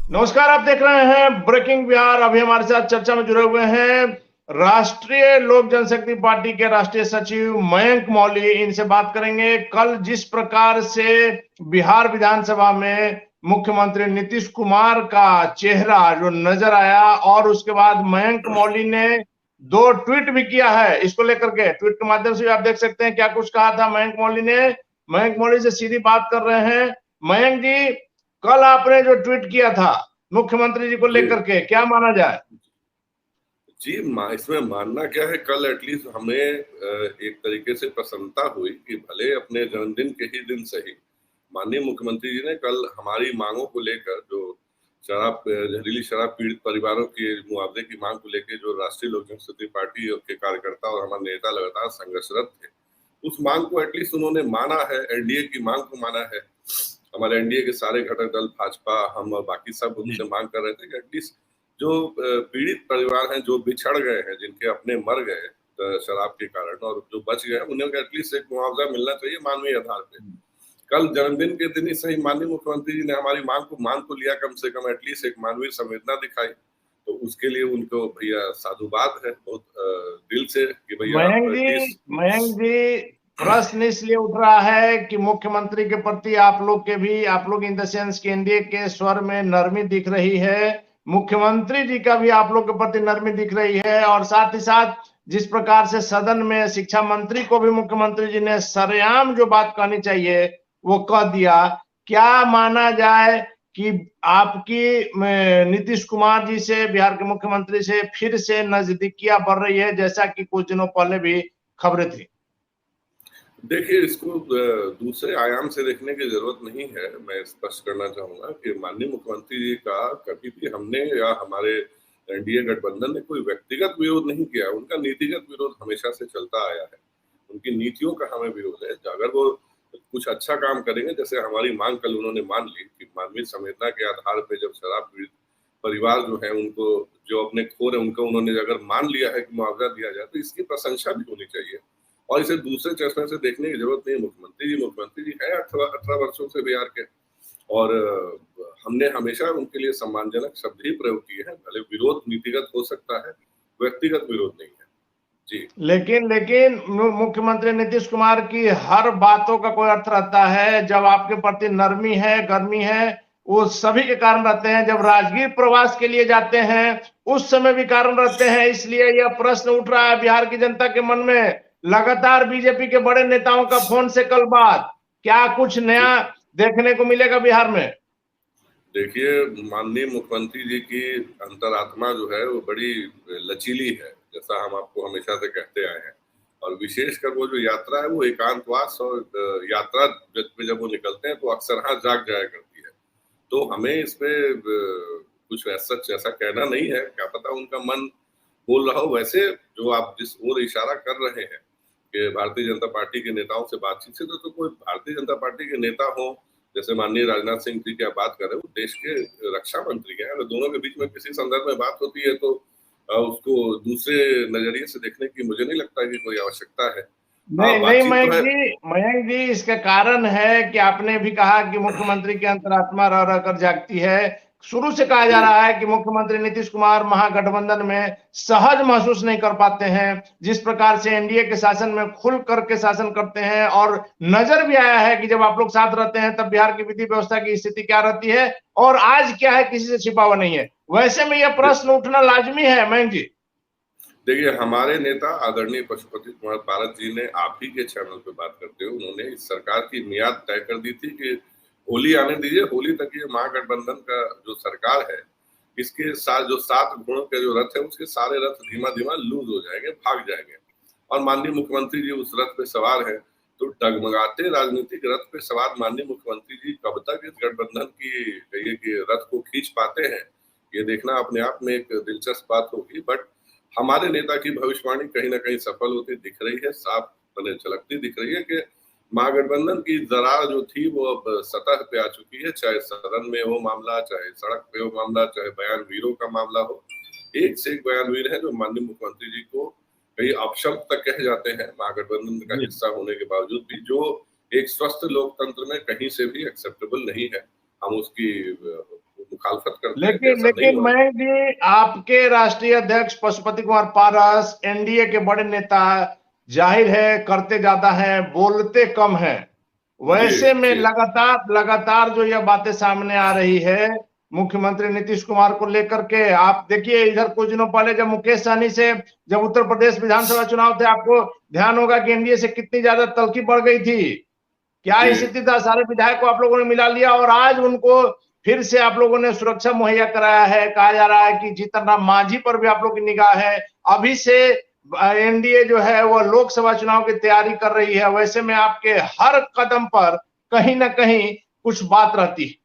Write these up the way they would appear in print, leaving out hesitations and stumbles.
नमस्कार, आप देख रहे हैं ब्रेकिंग बिहार। अभी हमारे साथ चर्चा में जुड़े हुए हैं राष्ट्रीय लोक जनशक्ति पार्टी के राष्ट्रीय सचिव मयंक मौली। इनसे बात करेंगे कल जिस प्रकार से बिहार विधानसभा में मुख्यमंत्री नीतीश कुमार का चेहरा जो नजर आया, और उसके बाद मयंक मौली ने 2 ट्वीट भी किया है इसको लेकर के। ट्वीट के माध्यम से भी आप देख सकते हैं क्या कुछ कहा था मयंक मौली ने। मयंक मौली से सीधी बात कर रहे हैं। मयंक जी, कल आपने जो ट्वीट किया था मुख्यमंत्री जी को लेकर के, क्या माना जाए? जी, इसमें मानना क्या है, कल एटलीस्ट हमें एक तरीके से प्रसन्नता हुई कि भले अपने जन्मदिन के ही दिन सही माननीय मुख्यमंत्री जी ने कल हमारी मांगों को लेकर, जो जहरीली शराब पीड़ित परिवारों के मुआवजे की मांग को लेकर जो राष्ट्रीय लोक जनशक्ति पार्टी के कार्यकर्ता और हमारे नेता लगातार संघर्षरत थे, उस मांग को एटलीस्ट उन्होंने माना है। एनडीए की मांग को माना है। हमारे एनडीए के सारे घटक दल, भाजपा, हम और बाकी सब उनसे मांग कर रहे थे कि एटलीस्ट जो पीड़ित परिवार हैं, जो बिछड़ गए हैं, जिनके अपने मर गए शराब के कारण, और जो बच गए उन्हें एटलीस्ट एक मुआवजा मिलना चाहिए मानवीय आधार पे। कल जन्मदिन के दिन ही सही माननीय मुख्यमंत्री जी ने हमारी मांग को मान तो लिया, कम से कम एटलीस्ट एक मानवीय संवेदना दिखाई, तो उसके लिए उनको भैया साधुवाद है बहुत दिल से कि भैया मयंक जी, प्रश्न इसलिए उठ रहा है कि मुख्यमंत्री के प्रति आप लोग इन द सेंस कि एनडीए के स्वर में नरमी दिख रही है, मुख्यमंत्री जी का भी आप लोग के प्रति नरमी दिख रही है, और साथ ही साथ जिस प्रकार से सदन में शिक्षा मंत्री को भी मुख्यमंत्री जी ने सरेआम जो बात कहनी चाहिए वो कह दिया। क्या माना जाए कि आपकी नीतीश कुमार जी से, बिहार के मुख्यमंत्री से फिर से नजदीकियां बढ़ रही है, जैसा कि कुछ दिनों पहले भी खबरें थी? देखिए, इसको दूसरे आयाम से देखने की जरूरत नहीं है। मैं स्पष्ट करना चाहूंगा कि माननीय मुख्यमंत्री जी का कभी भी हमने या हमारे एनडीए गठबंधन ने कोई व्यक्तिगत विरोध नहीं किया। उनका नीतिगत विरोध हमेशा से चलता आया है। उनकी नीतियों का हमें विरोध है। अगर वो कुछ अच्छा काम करेंगे, जैसे हमारी मांग कल उन्होंने मान ली कि मानवीय संवेदना के आधार पर जब शराब पीड़ित परिवार जो है, उनको जो अपने खोर है उनको उन्होंने अगर मान लिया है कि मुआवजा दिया जाए, तो इसकी प्रशंसा भी होनी चाहिए और इसे दूसरे चश्मे से देखने की जरूरत नहीं है। मुख्यमंत्री जी है 18 वर्षों से बिहार के, और हमने हमेशा उनके लिए सम्मानजनक शब्द ही प्रयोग किए हैं। भले विरोध नीतिगत हो सकता है, व्यक्तिगत विरोध नहीं है। जी, लेकिन मुख्यमंत्री नीतीश कुमार की हर बातों का कोई अर्थ रहता है। जब आपके प्रति नरमी है, गर्मी है, वो सभी के कारण रहते हैं। जब राजगीर प्रवास के लिए जाते हैं उस समय भी कारण रहते हैं। इसलिए यह प्रश्न उठ रहा है बिहार की जनता के मन में। लगातार बीजेपी के बड़े नेताओं का फोन से कल बात, क्या कुछ नया देखने को मिलेगा बिहार में? देखिए, माननीय मुख्यमंत्री जी की अंतरात्मा जो है वो बड़ी लचीली है, जैसा हम आपको हमेशा से कहते आए हैं। और विशेषकर वो जो यात्रा है वो एकांतवास और यात्रा जब वो निकलते हैं तो अक्सर हाँ जाग जाया करती है। तो हमें इस पे कुछ ऐसा कहना नहीं है। क्या पता उनका मन बोल रहा हो। वैसे जो आप जिस ओर इशारा कर रहे हैं कि भारतीय जनता पार्टी के नेताओं से बातचीत से, तो कोई भारतीय जनता पार्टी के नेता हो, जैसे माननीय राजनाथ सिंह जी की आप बात कर रहे हो, देश के रक्षा मंत्री हैं। अगर दोनों के बीच में किसी संदर्भ में बात होती है तो उसको दूसरे नजरिए से देखने की मुझे नहीं लगता कि कोई आवश्यकता है। हाँ, नहीं बातचीत तो है। मयंक जी, इसका कारण है कि आपने भी कहा कि मुख्यमंत्री की अंतरात्मा रह रहकर जागती है। शुरू से कहा जा जी, रहा है कि मुख्यमंत्री नीतीश कुमार महागठबंधन में सहज महसूस नहीं कर पाते हैं। जिस प्रकार से एनडीए के शासन में खुल करके शासन करते हैं, और नजर भी आया है कि जब आप लोग साथ रहते हैं तब बिहार की विधि व्यवस्था की स्थिति क्या रहती है, और आज क्या है, किसी से छिपा हुआ नहीं है। वैसे में यह प्रश्न उठना लाजमी है मयंक जी। देखिए, हमारे नेता आदरणीय पशुपति कुमार पारस जी ने आप ही के चैनल पे बात करते हुए उन्होंने इस सरकार की मियाद तय कर दी थी कि होली आने दीजिए, होली तक ये महागठबंधन का जो सरकार है, इसके साथ जो 7 घोड़ों के जो रथ है उसके सारे रथ धीमा धीमा लूज हो जाएंगे, भाग जाएंगे। और माननीय मुख्यमंत्री जी उस रथ पे सवार है। तो डगमगाते राजनीतिक रथ पे सवार माननीय मुख्यमंत्री जी कब तक इस गठबंधन की कहिए कि रथ को खींच पाते हैं, ये देखना अपने आप में एक दिलचस्प बात होगी। बट हमारे नेता की भविष्यवाणी कहीं ना कहीं सफल होती दिख रही है, साफ बने झलकती दिख रही है कि महागठबंधन की दरार जो थी वो अब सतह पे आ चुकी है। चाहे सदन में वो मामला, चाहे सड़क पे वो मामला, चाहे बयान वीरों का मामला हो, एक से एक बयान वीर है जो माननीय मुख्यमंत्री जी को कई अपशब्द तक कह जाते हैं महागठबंधन का हिस्सा होने के बावजूद भी, जो एक स्वस्थ लोकतंत्र में कहीं से भी एक्सेप्टेबल नहीं है। हम उसकी मुखालफत करते हैं कि ऐसा नहीं लेकिन होना। मयंक जी, आपके राष्ट्रीय अध्यक्ष पशुपति कुमार पारस एनडीए के बड़े नेता, जाहिर है करते ज्यादा है, बोलते कम है। वैसे में जी लगातार जो यह बातें सामने आ रही है मुख्यमंत्री नीतीश कुमार को लेकर के, आप देखिए इधर कुछ दिनों पहले जब मुकेश सहनी से जब उत्तर प्रदेश विधानसभा चुनाव थे, आपको ध्यान होगा कि एनडीए से कितनी ज्यादा तल्खी बढ़ गई थी। क्या जी स्थिति था, सारे विधायक को आप लोगों ने मिला लिया और आज उनको फिर से आप लोगों ने सुरक्षा मुहैया कराया है। कहा जा रहा है कि जीतन राम मांझी पर भी आप लोग की निगाह है। अभी से एनडीए जो है वो लोकसभा चुनाव की तैयारी कर रही है। वैसे में आपके हर कदम पर कहीं ना कहीं कुछ बात रहती है।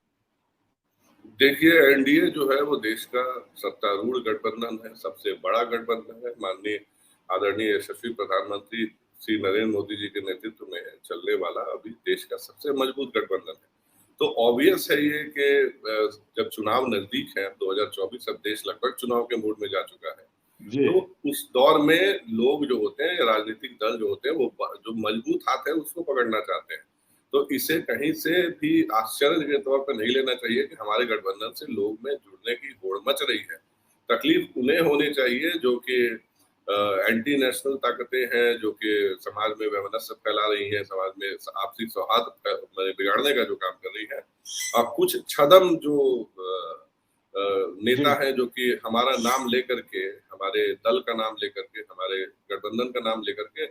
देखिए, एनडीए जो है वो देश का सत्तारूढ़ गठबंधन है, सबसे बड़ा गठबंधन है। माननीय आदरणीय यशस्वी प्रधानमंत्री श्री नरेंद्र मोदी जी के नेतृत्व में चलने वाला अभी देश का सबसे मजबूत गठबंधन है। तो ऑब्वियस है ये कि जब चुनाव नजदीक है, 2024 अब देश लगभग चुनाव के मूड में जा चुका है। तो उस दौर में लोग जो होते हैं, राजनीतिक दल जो होते हैं, वो जो मजबूत हाथ है उसको पकड़ना चाहते हैं। तो इसे कहीं से भी आश्चर्य के तौर पर नहीं लेना चाहिए कि हमारे गठबंधन से लोग में जुड़ने की होड़ मच रही है। तकलीफ उन्हें होनी चाहिए जो कि एंटी नेशनल ताकतें हैं, जो कि समाज में वैमनस्य फैला रही हैं, समाज में आपसी सौहार्द बिगाड़ने का जो काम कर रही है। और कुछ छदम जो नेता हैं जो कि हमारा नाम लेकर के, हमारे दल का नाम लेकर के, हमारे गठबंधन का नाम लेकर के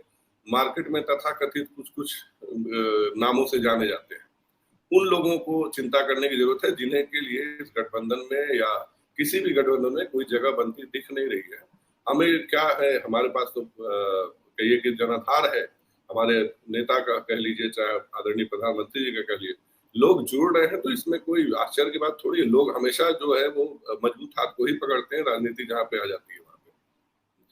मार्केट में तथाकथित कुछ नामों से जाने जाते हैं। उन लोगों को चिंता करने की जरूरत है जिन्हें के लिए इस गठबंधन में या किसी भी गठबंधन में कोई जगह बनती दिख नहीं रही है। हमें क्या है, हमारे पास तो कहिए कि जनाधार है, हमारे नेता का कह लीजिए, चाहे आदरणीय प्रधानमंत्री जी का कह लीजिए, लोग जुड़ रहे हैं। तो इसमें कोई आश्चर्य की बात थोड़ी है। लोग हमेशा जो है वो मजबूत हाथ को ही पकड़ते हैं, राजनीति जहाँ पे आ जाती है वहां पे।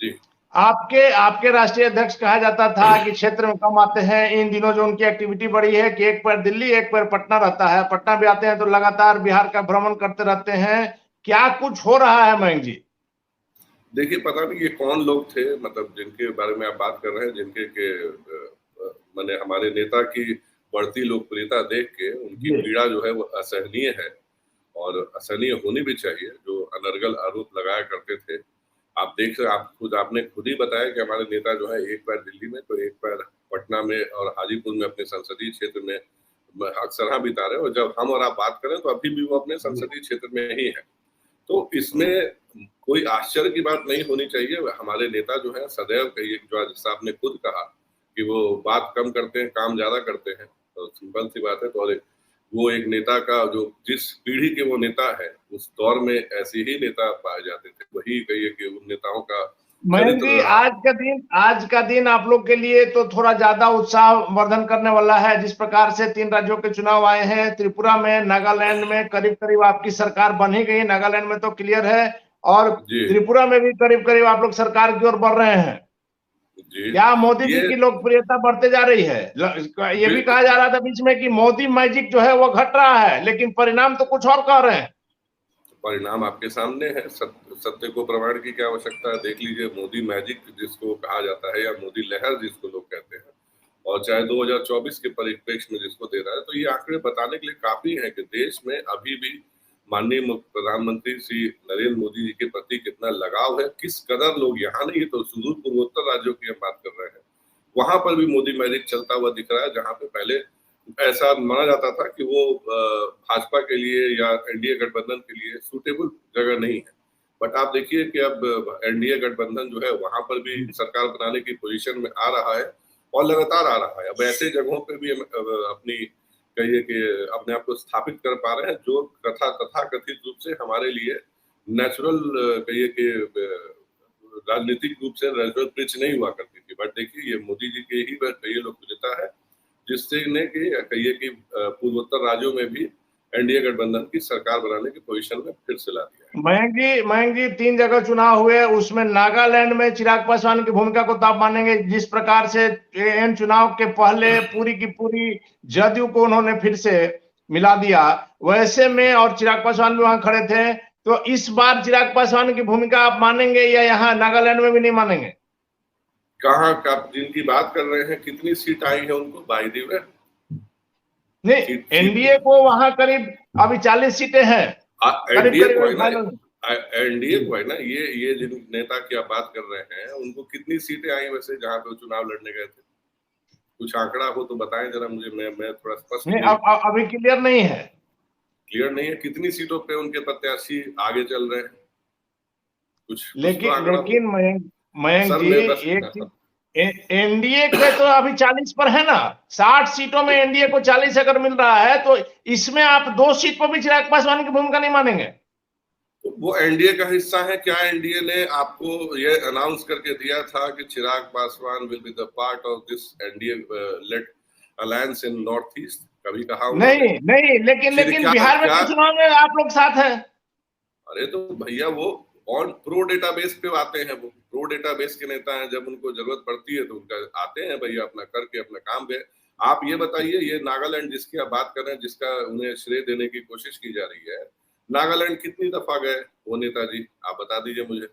जी, आपके राष्ट्रीय अध्यक्ष कहा जाता था कि क्षेत्र में कम आते हैं। इन दिनों जो उनकी एक्टिविटी बढ़ी है कि एक पैर दिल्ली एक पैर पटना रहता है, पटना भी आते हैं तो लगातार बिहार का भ्रमण करते रहते हैं। क्या कुछ हो रहा है मयंक जी? देखिए, पता नहीं ये कौन लोग थे, मतलब जिनके बारे में आप बात कर रहे हैं, जिनके के माने हमारे नेता की बढ़ती लोकप्रियता देख के उनकी पीड़ा जो है वो असहनीय है और असहनीय होनी भी चाहिए। जो अनर्गल आरोप लगाया करते थे, आपने खुद ही बताया कि हमारे नेता जो है एक पैर दिल्ली में तो एक पैर पटना में और हाजीपुर में अपने संसदीय क्षेत्र में अक्सर बिता रहे हैं। और जब हम और आप बात करें तो अभी भी वो अपने संसदीय क्षेत्र में ही है। तो इसमें कोई आश्चर्य की बात नहीं होनी चाहिए। हमारे नेता जो है सदैव, कहिए जो आज साहब ने खुद कहा कि वो बात कम करते हैं, काम ज्यादा करते हैं, तो सिंपल सी बात है। तो वो एक नेता का जो जिस पीढ़ी के वो नेता है, उस दौर में ऐसे ही नेता पाए जाते थे। वही कहिए कि उन नेताओं का मयंक जी, आज का दिन आप लोग के लिए तो थोड़ा ज्यादा उत्साह वर्धन करने वाला है। जिस प्रकार से 3 राज्यों के चुनाव आए हैं, त्रिपुरा में, नागालैंड में करीब करीब आपकी सरकार बन ही गई। नागालैंड में तो क्लियर है और त्रिपुरा में भी करीब करीब आप लोग सरकार की ओर बढ़ रहे हैं। क्या मोदी जी की लोकप्रियता बढ़ते जा रही है? ये भी कहा जा रहा था बीच में कि मोदी मैजिक जो है वो घट रहा है, लेकिन परिणाम तो कुछ और कह रहे हैं। परिणाम आपके सामने है। सत्य को प्रमाण की क्या आवश्यकता है? देख लीजिए, मोदी मैजिक जिसको कहा जाता है या मोदी लहर जिसको लोग कहते हैं, और चाहे 2024 के परिप्रेक्ष्य में जिसको दे रहा है, तो ये आंकड़े बताने के लिए काफी है कि देश में अभी भी माननीय प्रधानमंत्री श्री नरेंद्र मोदी जी के प्रति कितना लगाव है, किस कदर लोग, यहाँ नहीं तो सुदूर पूर्वोत्तर राज्यों की हम बात कर रहे हैं, वहां पर भी मोदी मैजिक चलता हुआ दिख रहा है। जहां पे पहले ऐसा माना जाता था कि वो भाजपा के लिए या एनडीए गठबंधन के लिए सूटेबल जगह नहीं है, बट आप देखिए कि अब एनडीए गठबंधन जो है वहां पर भी सरकार बनाने की पोजीशन में आ रहा है और लगातार आ रहा है। अब ऐसे जगहों पे भी अपनी कहिए कि अपने आप को स्थापित कर पा रहे हैं जो तथाकथित रूप से हमारे लिए नेचुरल कहिए कि राजनीतिक रूप से नेचुरल पिच नहीं हुआ करती थी। बट देखिए, ये मोदी जी के ही कहिए लोकप्रियता है जिससे ने कहिए कि पूर्वोत्तर राज्यों में भी एनडीए गठबंधन की सरकार बनाने की पोजीशन में फिर से ला दिया है। मयंक जी 3 जगह चुनाव हुए, उसमें नागालैंड में चिराग पासवान की भूमिका को तो आप मानेंगे। जिस प्रकार से इन चुनाव के पहले पूरी की पूरी जदयू को उन्होंने फिर से मिला दिया, वैसे में और चिराग पासवान भी वहां खड़े थे। तो इस बार चिराग पासवान की भूमिका आप मानेंगे या यहाँ नागालैंड में भी नहीं मानेंगे? कहाँ का जिनकी बात कर रहे हैं, कितनी सीट आई है उनको बाय द वे? नहीं, एनडीए को वहां करीब अभी 40 सीटें हैं, करीब एनडीए को है करीब ना, फाइनल। एनडीए को है ना, ये जिन नेता की आप बात कर रहे हैं उनको कितनी सीटें आई वैसे जहां पे वो चुनाव लड़ने गए थे? कुछ आंकड़ा हो तो बताएं जरा मुझे, मैं थोड़ा स्पष्ट नहीं, नहीं, अभी क्लियर नहीं है। क्लियर नहीं है कितनी सीटों पे उनके प्रत्याशी आगे चल रहे हैं, कुछ तो लेकिन आंकड़ा हो लेकिन मयंक सर। जी, मैं बस एक चीज, एनडीए के तो अभी 40 पर है ना, 60 सीटों में एनडीए को 40 अगर मिल रहा है तो इसमें आप 2 सीट पर भी चिराग पासवान की भूमिका नहीं मानेंगे? वो एनडीए का हिस्सा है क्या? एनडीए ने आपको ये अनाउंस करके दिया था कि Chirag Paswan will be the part of this NDA led alliance in north east? कभी कहा नहीं उन्होंने? नहीं, लेकिन फिर लेकिन क्या बिहार में क्या तो चुनाव में आप लोग साथ हैं। अरे तो भैया वो ऑन प्रो डेटाबेस पे आते हैं, वो प्रो डेटाबेस के नेता हैं, जब उनको जरूरत पड़ती है तो उनका आते हैं भैया अपना करके अपना काम पे। आप ये बताइए, ये नागालैंड जिसकी आप बात कर रहे हैं, जिसका उन्हें श्रेय देने की कोशिश की जा रही है, नागालैंड कितनी दफा गए वो नेताजी? आप बता दीजिए मुझे,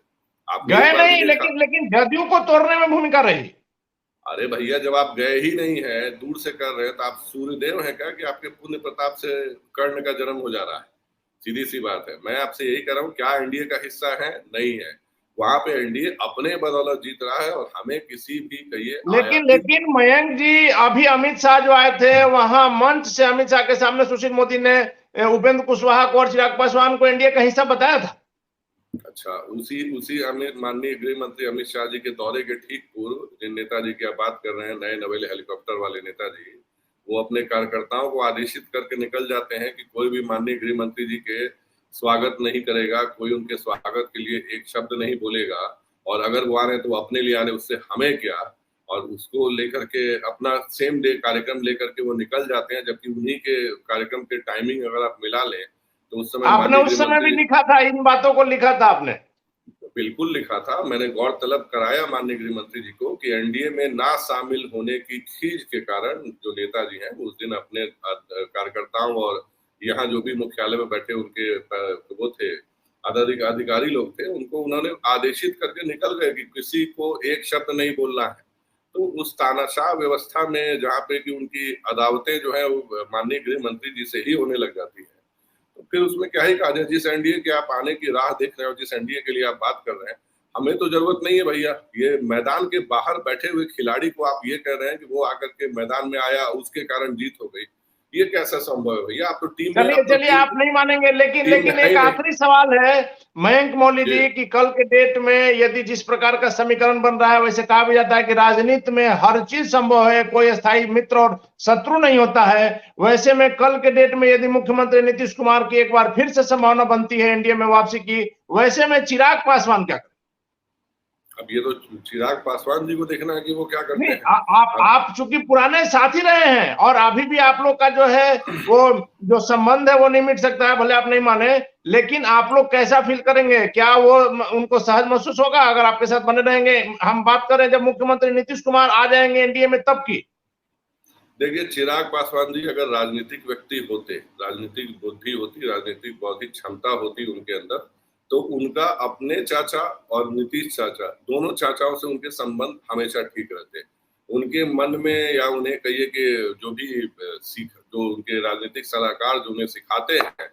आपने गए एक बार भी नहीं, देखा? लेकिन जदयू को तोड़ने में भूमिका रही। अरे भैया जब आप गए ही नहीं है, दूर से कर रहे हैं, तो आप सूर्यदेव हैं क्या कि आपके पुण्य प्रताप से कर्ण का जन्म हो जा रहा है? सीधी सी बात है। मैं आपसे यही कह रहा हूँ, क्या एनडीए का हिस्सा है? नहीं है। वहां पे एनडीए अपने बदौलत जीत रहा है और हमें किसी भी कहिए लेकिन आयातित। लेकिन मयंक जी, अभी अमित शाह जो आए थे वहां मंच से अमित शाह के सामने सुशील मोदी ने उपेंद्र कुशवाहा को और चिराग पासवान को एनडीए का हिस्सा बताया था। अच्छा, उसी उसी माननीय गृह मंत्री अमित शाह जी के दौरे के ठीक पूर्व जिन नेताजी की आप बात कर रहे हैं, नए नवेले हेलीकॉप्टर वाले नेताजी, वो अपने कार्यकर्ताओं को आदेशित करके निकल जाते हैं कि कोई भी माननीय गृह मंत्री जी के स्वागत नहीं करेगा, कोई उनके स्वागत के लिए एक शब्द नहीं बोलेगा, और अगर वो आ रहे हैं तो वो अपने लिए आ रहे, उससे हमें क्या। और उसको लेकर के अपना सेम डे कार्यक्रम लेकर के वो निकल जाते हैं, जबकि उन्हीं के कार्यक्रम के टाइमिंग अगर आप मिला लें तो उस समय आपने माननीय उस गृह समय भी मंत्री, लिखा था, इन बातों को लिखा था आपने। बिल्कुल लिखा था, मैंने गौरतलब कराया माननीय गृह मंत्री जी को कि एनडीए में ना शामिल होने की खींच के कारण जो नेताजी हैं उस दिन अपने कार्यकर्ताओं और यहाँ जो भी मुख्यालय में बैठे उनके वो थे अधिकारी लोग थे, उनको उन्होंने आदेशित करके निकल गए कि किसी को एक शब्द नहीं बोलना है। तो उस तानाशाह व्यवस्था में जहाँ पे कि उनकी अदावतें जो है वो माननीय गृह मंत्री जी से ही होने लग जाती है, तो फिर उसमें क्या ही कहा जाए। जिस एनडीए के आप आने की राह देख रहे हो, जिस एनडीए के लिए आप बात कर रहे हैं, हमें तो जरूरत नहीं है भैया। ये मैदान के बाहर बैठे हुए खिलाड़ी को आप ये कह रहे हैं कि वो आकर के मैदान में आया उसके कारण जीत हो गई, ये कैसा संभव है भैया? आप तो टीम में, चलिए आप तो चलिए, आप नहीं मानेंगे, लेकिन टीम में लेकिन है एक ही नहीं। आखिरी सवाल है मयंक मौली जी जी की, कल के डेट में यदि जिस प्रकार का समीकरण बन रहा है, वैसे कहा भी जाता है कि राजनीति में हर चीज संभव है, कोई स्थायी मित्र और शत्रु नहीं होता है। वैसे में कल के डेट में यदि मुख्यमंत्री नीतीश कुमार की एक बार फिर से संभावना बनती है एनडीए में वापसी की, वैसे में चिराग पासवान क्या करें? अब ये तो चिराग पासवान जी को देखना है कि वो क्या करते नहीं, हैं। अब आप चूंकि पुराने साथी रहे हैं और अभी भी आप लोग का जो है वो जो संबंध है वो नहीं मिट सकता है, भले आप नहीं माने, लेकिन आप लोग कैसा फील करेंगे? क्या वो उनको सहज महसूस होगा अगर आपके साथ बने रहेंगे? हम बात करें जब मुख्यमंत्री नीतीश कुमार आ जाएंगे एनडीए में तब की। देखिए, चिराग पासवान जी अगर राजनीतिक व्यक्ति होते, राजनीतिक बुद्धि होती, राजनीतिक बौद्धिक क्षमता होती उनके अंदर, तो उनका अपने चाचा और नीतीश चाचा, दोनों चाचाओं से उनके संबंध हमेशा ठीक रहते। उनके मन में या उन्हें कहिए कि जो भी सीख, जो उनके राजनीतिक सलाहकार जो उन्हें सिखाते हैं,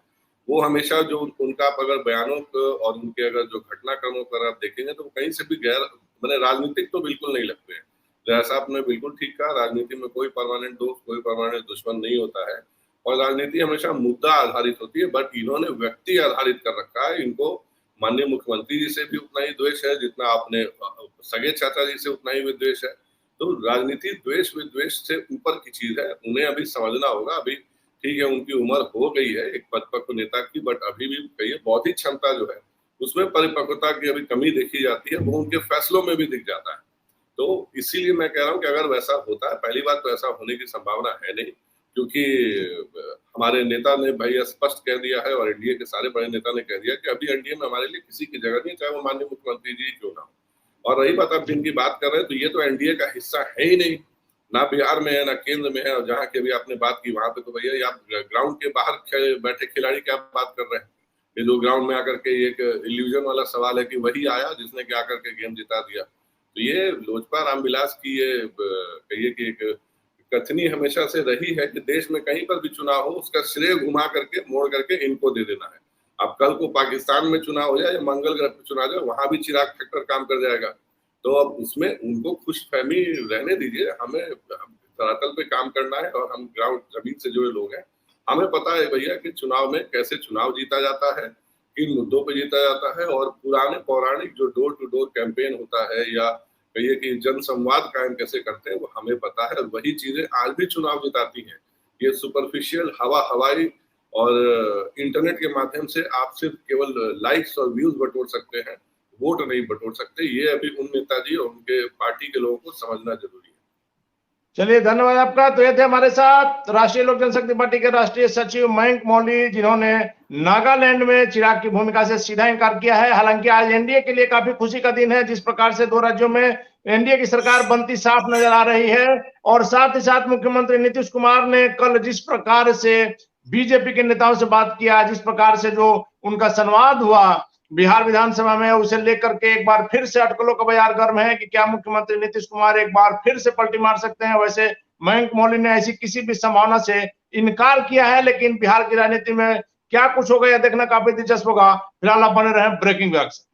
वो हमेशा जो उनका आप अगर बयानों को और उनके अगर जो घटनाक्रमों पर आप देखेंगे तो कहीं से भी गैर मैंने राजनीतिक तो बिल्कुल नहीं लगते हैं। जैसा आपने बिल्कुल ठीक कहा, राजनीति में कोई परमानेंट दोस्त, कोई परमानेंट दुश्मन नहीं होता है, और राजनीति हमेशा मुद्दा आधारित होती है। बट इन्होंने व्यक्ति आधारित कर रखा है। इनको माननीय मुख्यमंत्री जी से भी उतना ही द्वेष है जितना अपने सगे चाचा जी से उतना ही विद्वेष है। तो राजनीति द्वेष विद्वेष से ऊपर की चीज है, उन्हें अभी समझना होगा। अभी ठीक है, उनकी उम्र हो गई है एक परिपक्व नेता की, बट अभी भी कहिए बौद्धिक क्षमता जो है उसमें परिपक्वता की अभी कमी देखी जाती है, वो उनके फैसलों में भी दिख जाता है। तो इसीलिए मैं कह रहा हूँ कि अगर वैसा होता है, पहली बात तो ऐसा होने की संभावना है नहीं, क्योंकि हमारे नेता ने भाई स्पष्ट कह दिया है और एनडीए के सारे बड़े नेता ने कह दिया कि अभी एनडीए में हमारे लिए किसी की जगह नहीं, चाहे वो माननीय मुख्यमंत्री जी क्यों ना हो। और रही बात आप जिनकी बात कर रहे हैं, तो ये तो एनडीए का हिस्सा है ही नहीं, ना बिहार में है ना केंद्र में है। और जहाँ की अभी आपने बात की वहां पे तो भैया आप ग्राउंड के बाहर बैठे खिलाड़ी क्या बात कर रहे हैं? ये जो ग्राउंड में आकर के एक इल्यूजन वाला सवाल है कि वही आया जिसने क्या आकर के गेम जिता दिया। तो ये लोजपा रामविलास की ये कहिए कि एक कथनी हमेशा से रही है कि देश में कहीं पर भी चुनाव हो उसका श्रेय घुमा करके मोड़ करके इनको दे देना है। अब कल को पाकिस्तान में चुनाव हो जाए या मंगल ग्रह पर चुनाव जाए, वहां भी चिराग फैक्टर काम कर जाएगा। तो अब उसमें उनको खुशफहमी रहने दीजिए, हमें धरातल पे काम करना है और हम ग्राउंड जमीन से जुड़े लोग हैं। हमें पता है भैया कि चुनाव में कैसे चुनाव जीता जाता है, किन मुद्दों पे जीता जाता है, और पुराने पौराणिक जो डोर टू डोर कैंपेन होता है या कहिए कि जन संवाद कायम कैसे करते हैं, वो हमें पता है। वही चीजें आज भी चुनाव जिताती हैं। ये सुपरफिशियल हवाई और इंटरनेट के माध्यम से आप सिर्फ केवल लाइक्स और व्यूज बटोर सकते हैं, वोट नहीं बटोर सकते। ये अभी उन नेताजी और उनके पार्टी के लोगों को समझना जरूरी है। चलिए, धन्यवाद आपका। तो ये थे हमारे साथ राष्ट्रीय लोक जनशक्ति पार्टी के राष्ट्रीय सचिव मयंक मौली, जिन्होंने नागालैंड में चिराग की भूमिका से सीधा इनकार किया है। हालांकि आज एनडीए के लिए काफी खुशी का दिन है। जिस प्रकार से 2 राज्यों में एनडीए की सरकार बनती साफ नजर आ रही है, और साथ ही साथ मुख्यमंत्री नीतीश कुमार ने कल जिस प्रकार से बीजेपी के नेताओं से बात किया, जिस प्रकार से जो उनका संवाद हुआ बिहार विधानसभा में, उसे लेकर के एक बार फिर से अटकलों का बाजार गर्म है कि क्या मुख्यमंत्री नीतीश कुमार एक बार फिर से पलटी मार सकते हैं। वैसे मयंक मौली ने ऐसी किसी भी संभावना से इनकार किया है, लेकिन बिहार की राजनीति में क्या कुछ होगा यह देखना काफी दिलचस्प होगा। फिलहाल आप बने रहें ब्रेकिंग व्याख्या।